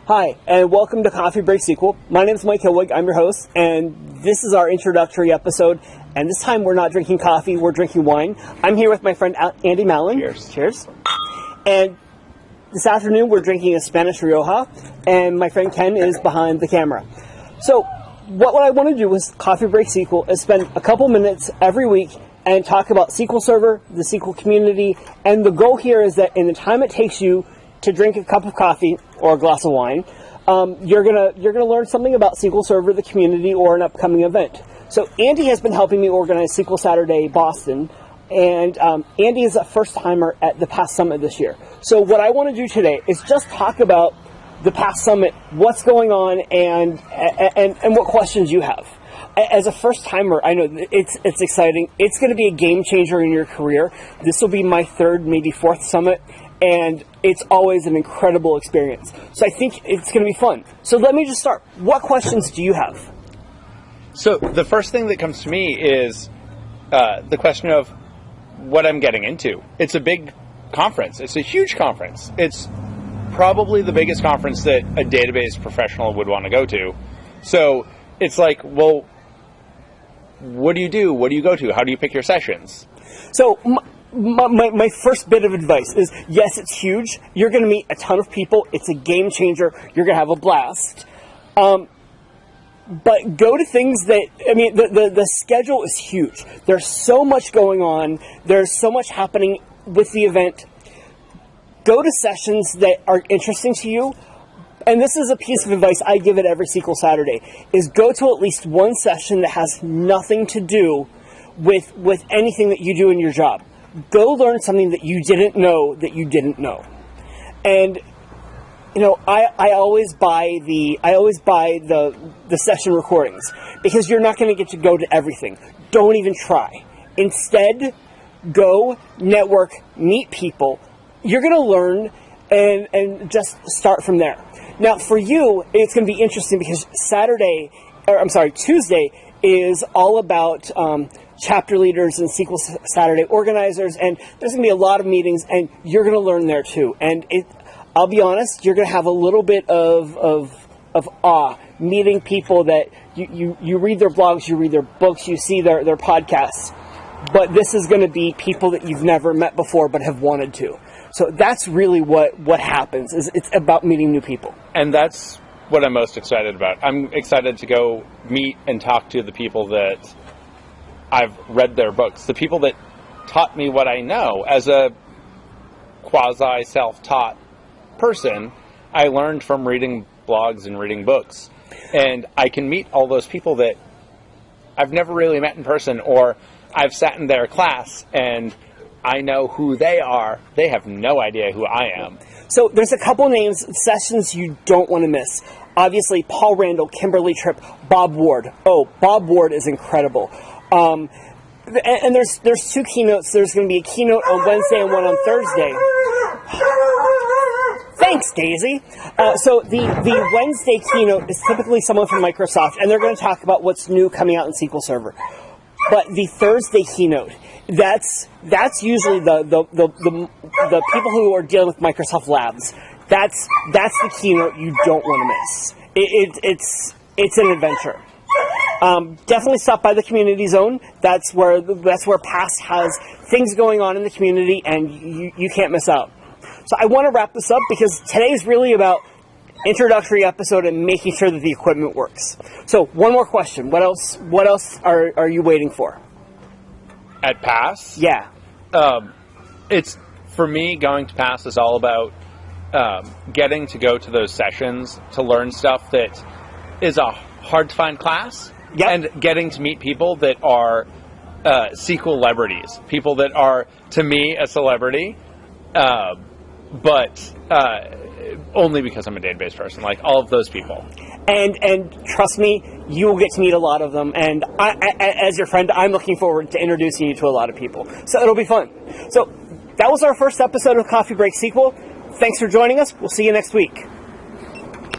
Hi, and welcome to Coffee Break SQL. My name is Mike Hilwig, I'm your host, and this is our introductory episode, and this time we're not drinking coffee, we're drinking wine. I'm here with my friend Andy Mallon. Cheers. Cheers. And this afternoon we're drinking a Spanish Rioja, and my friend Ken is behind the camera. So, what I want to do with Coffee Break SQL is spend a couple minutes every week and talk about SQL Server, the SQL community, and the goal here is that in the time it takes you to drink a cup of coffee or a glass of wine, you're gonna learn something about SQL Server, the community, or an upcoming event. So Andy has been helping me organize SQL Saturday Boston, and Andy is a first timer at the past summit this year. So what I want to do today is just talk about the past summit, what's going on, and what questions you have. As a first timer, I know it's exciting. It's going to be a game changer in your career. This will be my third, maybe fourth summit, and it's always an incredible experience. So I think it's going to be fun. So let me just start. What questions do you have? So the first thing that comes to me is the question of what I'm getting into. It's a big conference. It's a huge conference. It's probably the biggest conference that a database professional would want to go to. So it's like, well, what do you do? What do you go to? How do you pick your sessions? So my first bit of advice is, yes, it's huge. You're going to meet a ton of people. It's a game changer. You're going to have a blast. But go to things that, I mean, the schedule is huge. There's so much going on. There's so much happening with the event. Go to sessions that are interesting to you. And this is a piece of advice I give at every SQL Saturday, is go to at least one session that has nothing to do with anything that you do in your job. Go learn something that you didn't know that you didn't know. And you know, I always buy the session recordings because you're not going to get to go to everything. Don't even try. Instead, go, network, meet people. You're going to learn and just start from there. Now, for you, it's going to be interesting because Tuesday is all about chapter leaders and SQL Saturday organizers, and there's going to be a lot of meetings, and you're going to learn there too. And I'll be honest, you're going to have a little bit of awe meeting people that you read their blogs, you read their books, you see their podcasts, but this is going to be people that you've never met before but have wanted to. So that's really what happens, is it's about meeting new people. And that's what I'm most excited about. I'm excited to go meet and talk to the people that I've read their books, the people that taught me what I know. As a quasi-self-taught person, I learned from reading blogs and reading books. And I can meet all those people that I've never really met in person, or I've sat in their class and I know who they are. They have no idea who I am. So there's a couple names, sessions you don't want to miss. Obviously, Paul Randall, Kimberly Tripp, Bob Ward. Oh, Bob Ward is incredible. And there's two keynotes. There's going to be a keynote on Wednesday and one on Thursday. Thanks, Daisy. So the Wednesday keynote is typically someone from Microsoft, and they're going to talk about what's new coming out in SQL Server. But the Thursday keynote, that's usually the people who are dealing with Microsoft Labs. That's the keynote you don't want to miss. It's an adventure. Definitely stop by the community zone. That's where PASS has things going on in the community, and you can't miss out. So I want to wrap this up because today's really about introductory episode and making sure that the equipment works. So one more question. What else are you waiting for? At PASS? Yeah. It's, for me, going to PASS is all about getting to go to those sessions to learn stuff that is a hard-to-find class. Yep. And getting to meet people that are SQL celebrities, people that are, to me, a celebrity, but only because I'm a database person, like all of those people. And trust me, you will get to meet a lot of them. And as your friend, I'm looking forward to introducing you to a lot of people. So it'll be fun. So that was our first episode of Coffee Break SQL. Thanks for joining us. We'll see you next week.